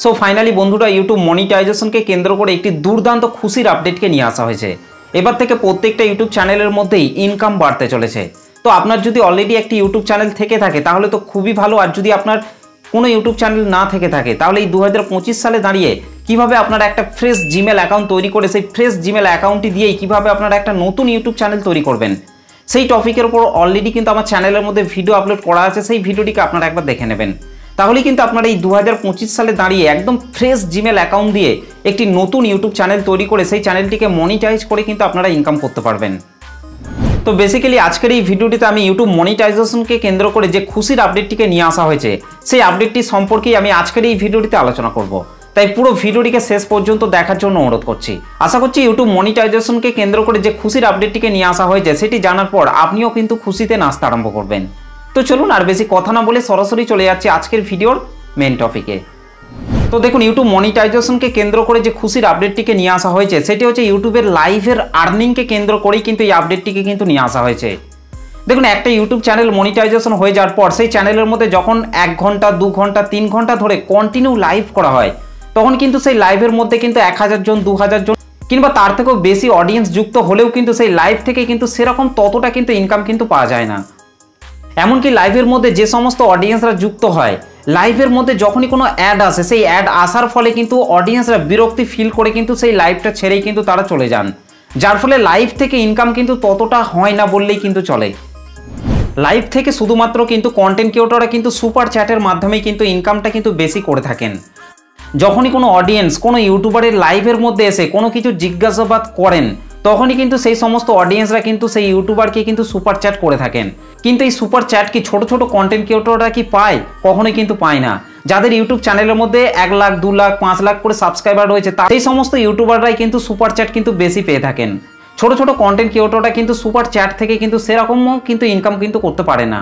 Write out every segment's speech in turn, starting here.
So finally বন্ধুরা YouTube মনিটাইজেশনকে কেন্দ্র করে একটি দুর্দান্ত খুশির আপডেটকে নিয়ে আসা হয়েছে। এবার থেকে প্রত্যেকটা ইউটিউব চ্যানেলের মধ্যেই ইনকাম বাড়তে চলেছে। তো আপনার যদি অলরেডি একটি ইউটিউব চ্যানেল থেকে থাকে তাহলে তো খুবই ভালো, আর যদি আপনার কোনো ইউটিউব চ্যানেল না থেকে থাকে তাহলে এই 2025 সালে দাঁড়িয়ে কিভাবে আপনারা একটা ফ্রেশ জিমেল অ্যাকাউন্ট তৈরি করে সেই ফ্রেশ জিমেল অ্যাকাউন্টটি দিয়েই কিভাবে আপনারা একটা নতুন ইউটিউব চ্যানেল তৈরি করবেন সেই টপিকের উপর অলরেডি কিন্তু আমার চ্যানেলের মধ্যে ভিডিও আপলোড করা আছে। সেই ভিডিওটিকে আপনারা একবার দেখে নেবেন, তাহলেই কিন্তু আপনারা এই 2025 সালে দাঁড়িয়ে একদম ফ্রেশ জিমেল অ্যাকাউন্ট দিয়ে একটি নতুন ইউটিউব চ্যানেল তৈরি করে সেই চ্যানেলটিকে মনিটাইজ করে কিন্তু আপনারা ইনকাম করতে পারবেন। তো বেসিক্যালি আজকের এই ভিডিওটিতে আমি ইউটিউব মনিটাইজেশনকে কেন্দ্র করে যে খুশির আপডেটটিকে নিয়ে আসা হয়েছে সেই আপডেটটি সম্পর্কেই আমি আজকের এই ভিডিওটিতে আলোচনা করব। তাই পুরো ভিডিওটিকে শেষ পর্যন্ত দেখার জন্য অনুরোধ করছি। আশা করছি ইউটিউব মনিটাইজেশনকে কেন্দ্র করে যে খুশির আপডেটটিকে নিয়ে আসা হয়েছে সেটি জানার পর আপনিও কিন্তু খুশিতে নাচতে আরম্ভ করবেন। তো চলুন আর বেশি কথা না বলে সরাসরি চলে যাচ্ছি আজকের ভিডিওর মেন টপিকে। তো দেখুন, ইউটিউব মনিটাইজেশনকে কেন্দ্র করে যে খুশির আপডেটটিকে নিয়ে আসা হয়েছে সেটি হচ্ছে ইউটিউবের লাইভের আর্নিংকে কেন্দ্র করেই কিন্তু এই আপডেটটিকে কিন্তু নিয়ে আসা হয়েছে। দেখুন, একটা ইউটিউব চ্যানেল মনিটাইজেশন হয়ে যাওয়ার পর সেই চ্যানেলের মধ্যে যখন 1 ঘন্টা 2 ঘন্টা 3 ঘন্টা ধরে কন্টিনিউ লাইভ করা হয় তখন কিন্তু সেই লাইভের মধ্যে কিন্তু 1000 জন 2000 জন কিংবা তার থেকেও বেশি অডিয়েন্স যুক্ত হলেও কিন্তু সেই লাইভ থেকে কিন্তু সেরকম ততটা কিন্তু ইনকাম কিন্তু পাওয়া যায় না। এমনকি লাইভের মধ্যে যে সমস্ত অডিয়েন্সরা যুক্ত হয় লাইভের মধ্যে যখনই কোনো অ্যাড আসে সেই অ্যাড আসার ফলে কিন্তু অডিয়েন্সরা বিরক্তি ফিল করে কিন্তু সেই লাইভটা ছেড়েই কিন্তু তারা চলে যান, যার ফলে লাইভ থেকে ইনকাম কিন্তু ততটা হয় না বললেই কিন্তু চলে। লাইভ থেকে শুধুমাত্র কিন্তু কন্টেন্ট ক্রিয়েটররা কিন্তু সুপার চ্যাটের মাধ্যমে কিন্তু ইনকামটা কিন্তু বেশি করে থাকেন। যখনই কোনো অডিয়েন্স কোনো ইউটিউবারের লাইভের মধ্যে এসে কোনো কিছু জিজ্ঞাসাবাদ করেন তখনই কিন্তু সেই সমস্ত অডিয়েন্সরা কিন্তু সেই ইউটিউবারকে কিন্তু সুপার চ্যাট করে থাকেন। কিন্তু এই সুপার চ্যাট কি ছোট ছোট কন্টেন্ট ক্রিয়েটররা কি পায়? কখনোই কিন্তু পায় না। যাদের ইউটিউব চ্যানেলের মধ্যে 1 লাখ 2 লাখ 5 লাখ করে সাবস্ক্রাইবার রয়েছে সেই সমস্ত ইউটিউবাররাই কিন্তু সুপার চ্যাট কিন্তু বেশি পেয়ে থাকেন। ছোট ছোট কন্টেন্ট ক্রিয়েটররা কিন্তু সুপার চ্যাট থেকে কিন্তু সেরকমও কিন্তু ইনকাম কিন্তু করতে পারে না।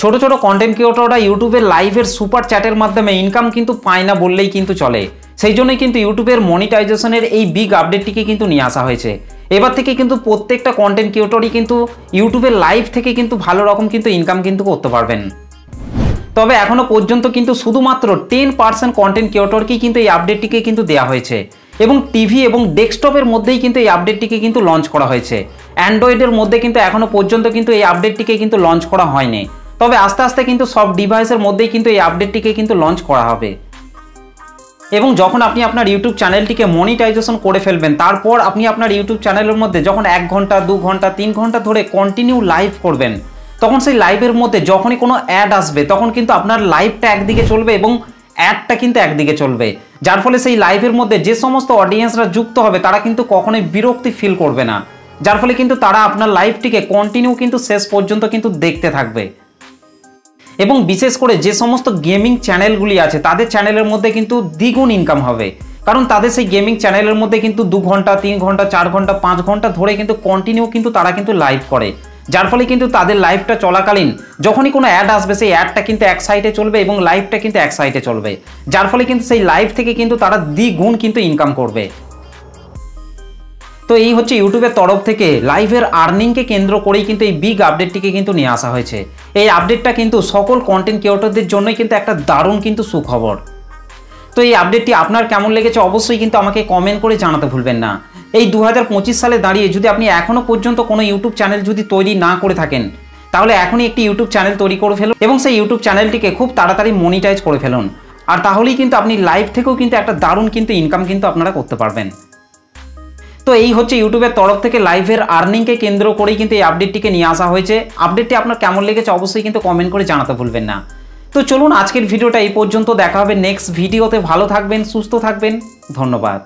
ছোট ছোট কন্টেন্ট ক্রিয়েটররা ইউটিউবের লাইভের সুপার চ্যাটের মাধ্যমে ইনকাম কিন্তু পায় না বললেই কিন্তু চলে। সেই জন্যই কিন্তু ইউটিউবের মনিটাইজেশনের এই বিগ আপডেটটিকে কিন্তু নিয়ে আসা হয়েছে। এবার থেকে কিন্তু প্রত্যেকটা কন্টেন্ট ক্রিয়েটরই কিন্তু ইউটিউবের লাইভ থেকে কিন্তু ভালো রকম কিন্তু ইনকাম কিন্তু করতে পারবেন। তবে এখনো পর্যন্ত কিন্তু শুধুমাত্র 10% কন্টেন্ট ক্রিয়েটরকেই কিন্তু এই আপডেটটিকে কিন্তু দেওয়া হয়েছে এবং টিভি এবং ডেস্কটপের মধ্যেই কিন্তু এই আপডেটটিকে কিন্তু লঞ্চ করা হয়েছে। অ্যান্ড্রয়েডের মধ্যে কিন্তু এখনো পর্যন্ত কিন্তু এই আপডেটটিকে কিন্তু লঞ্চ করা হয়নি। তবে আস্তে আস্তে কিন্তু সব ডিভাইসের মধ্যেই কিন্তু এই আপডেটটিকে কিন্তু লঞ্চ করা হবে। এবং যখন আপনি আপনার ইউটিউব চ্যানেলটিকে মনিটাইজেশন করে ফেলবেন তারপর আপনি আপনার ইউটিউব চ্যানেলের মধ্যে যখন 1 ঘন্টা 2 ঘন্টা 3 ঘন্টা ধরে কন্টিনিউ লাইভ করবেন তখন সেই লাইভের মধ্যে যখনই কোনো অ্যাড আসবে তখন কিন্তু আপনার লাইভটা একদিকে চলবে এবং অ্যাডটা কিন্তু একদিকে চলবে, যার ফলে সেই লাইভের মধ্যে যে সমস্ত অডিয়েন্সরা যুক্ত হবে তারা কিন্তু কখনোই বিরক্তি ফিল করবে না, যার ফলে কিন্তু তারা আপনার লাইভটিকে কন্টিনিউ কিন্তু শেষ পর্যন্ত কিন্তু দেখতে থাকবে। এবং বিশেষ করে যে সমস্ত গেমিং চ্যানেলগুলি আছে তাদের চ্যানেলের মধ্যে কিন্তু দ্বিগুণ ইনকাম হবে, কারণ তাদের সেই গেমিং চ্যানেলের মধ্যে কিন্তু 2 ঘন্টা 3 ঘন্টা 4 ঘন্টা 5 ঘন্টা ধরে কিন্তু কন্টিনিউ কিন্তু তারা কিন্তু লাইভ করে, যার ফলে কিন্তু তাদের লাইভটা চলাকালীন যখনই কোনো অ্যাড আসবে সেই অ্যাডটা কিন্তু এক সাইডে চলবে এবং লাইভটা কিন্তু এক সাইডে চলবে, যার ফলে কিন্তু সেই লাইভ থেকে কিন্তু তারা দ্বিগুণ কিন্তু ইনকাম করবে। তো এই হচ্ছে ইউটিউবের তরফ থেকে লাইভের আর্নিংকে কেন্দ্র করেই কিন্তু এই বিগ আপডেটটিকে কিন্তু নিয়ে আসা হয়েছে। এই আপডেটটা কিন্তু সকল কন্টেন্ট ক্রিয়েটরদের জন্যই কিন্তু একটা দারুণ কিন্তু সুখবর। তো এই আপডেটটি আপনার কেমন লেগেছে অবশ্যই কিন্তু আমাকে কমেন্ট করে জানাতে ভুলবেন না। এই 2025 সালে দাঁড়িয়ে যদি আপনি এখনও পর্যন্ত কোনো ইউটিউব চ্যানেল যদি তৈরি না করে থাকেন তাহলে এখনই একটি ইউটিউব চ্যানেল তৈরি করে ফেলুন এবং সেই ইউটিউব চ্যানেলটিকে খুব তাড়াতাড়ি মনিটাইজ করে ফেলুন, আর তাহলেই কিন্তু আপনি লাইভ থেকেও কিন্তু একটা দারুণ কিন্তু ইনকাম কিন্তু আপনারা করতে পারবেন। তো এই হচ্ছে ইউটিউবের তরফ থেকে লাইভের আর্নিংকে কেন্দ্র করেই কিন্তু এই আপডেটটিকে নিয়ে আসা হয়েছে। আপডেটটি আপনার কেমন লেগেছে অবশ্যই কিন্তু কমেন্ট করে জানাতে ভুলবেন না। তো চলুন আজকের ভিডিওটা এই পর্যন্ত, দেখা হবে নেক্সট ভিডিওতে। ভালো থাকবেন, সুস্থ থাকবেন, ধন্যবাদ।